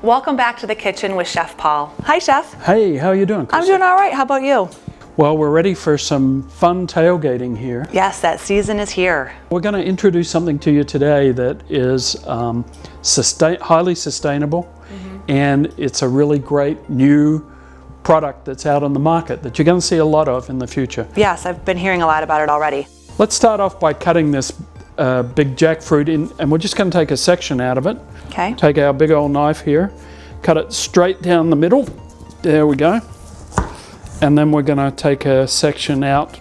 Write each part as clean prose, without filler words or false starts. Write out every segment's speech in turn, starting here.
Welcome back to the kitchen with Chef Paul. Hi, Chef. Hey, how are you doing, Krista? I'm doing all right. How about you? Well, we're ready for some fun tailgating here. Yes, that season is here. We're going to introduce something to you today that is highly sustainable, and it's a really great new product that's out on the market that you're going to see a lot of in the future. Yes, I've been hearing a lot about it already. Let's start off by cutting this big jackfruit in, and we're just going to take a section out of it. Okay. Take our big old knife here, cut it straight down the middle. There we go. And then we're going to take a section out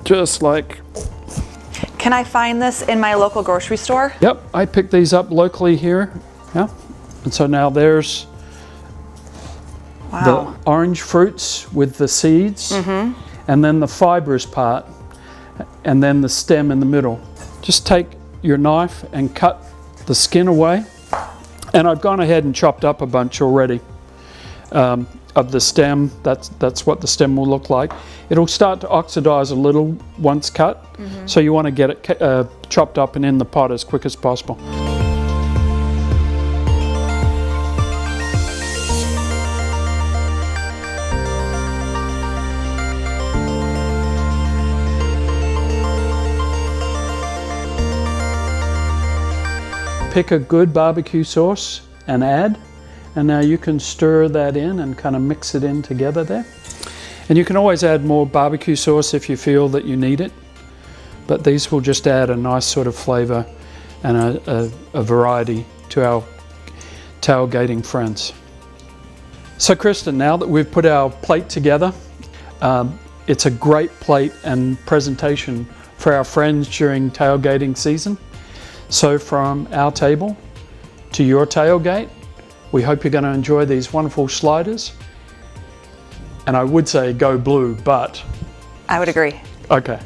just like. Can I find this in my local grocery store? Yep, I picked these up locally here. Yeah. And so now there's the orange fruits with the seeds, and then the fibrous part, and then the stem in the middle. Just take your knife and cut the skin away. And I've gone ahead and chopped up a bunch already of the stem. That's what the stem will look like. It'll start to oxidize a little once cut, so you want to get it chopped up and in the pot as quick as possible. Pick a good barbecue sauce and add, and now you can stir that in and kind of mix it in together there. And you can always add more barbecue sauce if you feel that you need it, but these will just add a nice sort of flavor and a variety to our tailgating friends. So Kristen, now that we've put our plate together, it's a great plate and presentation for our friends during tailgating season. So from our table to your tailgate, we hope you're going to enjoy these wonderful sliders. And I would say go blue, but... I would agree. Okay.